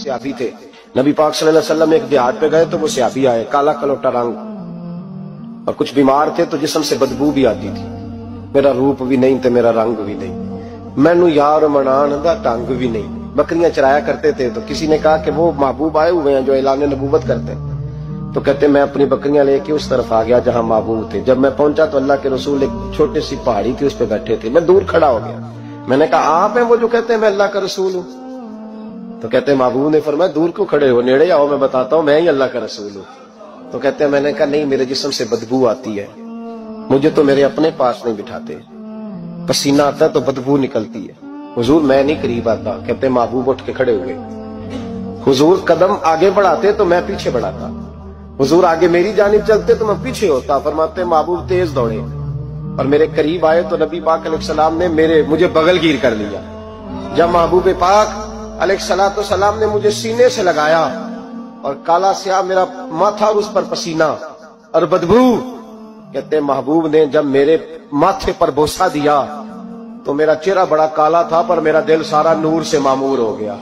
सहाबी थे, नबी पाक सल्लल्लाहु अलैहि वसल्लम एक देहात पे गए तो वो सहाबी आए, काला कलोटा रंग, और कुछ बीमार थे तो जिस्म से बदबू भी आती थी। मेरा रूप भी नहीं ते मेरा रंग भी नहीं, मैनू यार मनान दा ढंग भी नहीं। बकरियां चराया करते थे तो किसी ने कहा कि वो महबूब आए हुए हैं जो ऐलान नबूवत करते हैं। तो कहते मैं अपनी बकरियां लेके उस तरफ आ गया जहां महबूब थे। जब मैं पहुंचा तो अल्लाह के रसूल एक छोटी सी पहाड़ी थी उस पर बैठे थे। मैं दूर खड़ा हो गया, मैंने कहा आप हैं वो जो कहते हैं मैं अल्लाह का रसूल हूं? तो कहते महबूब ने फरमाया दूर क्यों खड़े हो, नेड़े आओ, मैं बताता हूं मैं ही अल्लाह का रसूल हूं। तो कहते हैं मैंने कहा नहीं, मेरे जिस्म से बदबू आती है, मुझे तो मेरे अपने पास नहीं बिठाते, पसीना आता है तो बदबू निकलती है, हुजूर मैं नहीं करीब आता। कहते महबूब उठ के खड़े हुए, हुजूर कदम आगे बढ़ाते तो मैं पीछे बढ़ाता, हुजूर आगे मेरी जानिब चलते तो मैं पीछे होता। फरमाते महबूब तेज दौड़े और मेरे करीब आए तो नबी पाक अलैहिस्सलाम ने मुझे बगलगीर कर लिया। जब महबूब पाक अलैहिस्सलाम ने मुझे सीने से लगाया और काला स्याह मेरा माथा और उस पर पसीना और बदबू, कहते महबूब ने जब मेरे माथे पर बोसा दिया तो मेरा चेहरा बड़ा काला था पर मेरा दिल सारा नूर से मामूर हो गया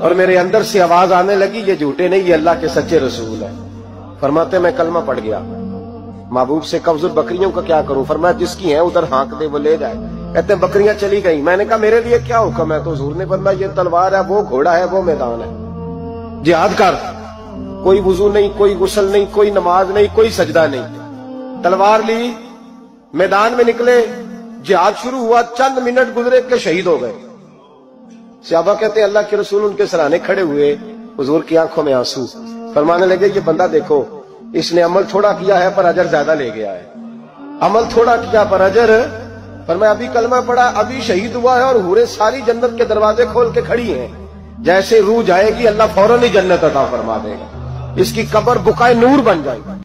और मेरे अंदर से आवाज आने लगी ये झूठे नहीं, ये अल्लाह के सच्चे रसूल है। फरमाते मैं कलमा पड़ गया। महबूब से कब्ज़ बकरियों का क्या करूं? फरमाया जिसकी है उधर हाँक दे वो ले जाए। कहते हैं बकरियां चली गई। मैंने कहा मेरे लिए क्या हुक्म है? तो हुजूर ने फरमाया ये तलवार है, वो घोड़ा है, वो मैदान है, जिहाद कर। कोई वुजू नहीं, कोई गुस्ल नहीं, कोई नमाज नहीं, कोई सजदा नहीं, तलवार ली, मैदान में निकले, जिहाद शुरू हुआ। चंद मिनट गुजरे के शहीद हो गए। सहाबा कहते अल्लाह के रसूल उनके सराहने खड़े हुए, हुजूर की आंखों में आंसू, फरमाने लगे ये बंदा देखो, इसने अमल थोड़ा किया है पर अजर ज्यादा ले गया है, अमल थोड़ा किया पर अजर। फरमाया अभी कलमा पड़ा, अभी शहीद हुआ है और हूरें सारी जन्नत के दरवाजे खोल के खड़ी हैं, जैसे रूह जाएगी अल्लाह फौरन ही जन्नत अता फरमा देगा, इसकी कब्र बुकाए नूर बन जाएगी।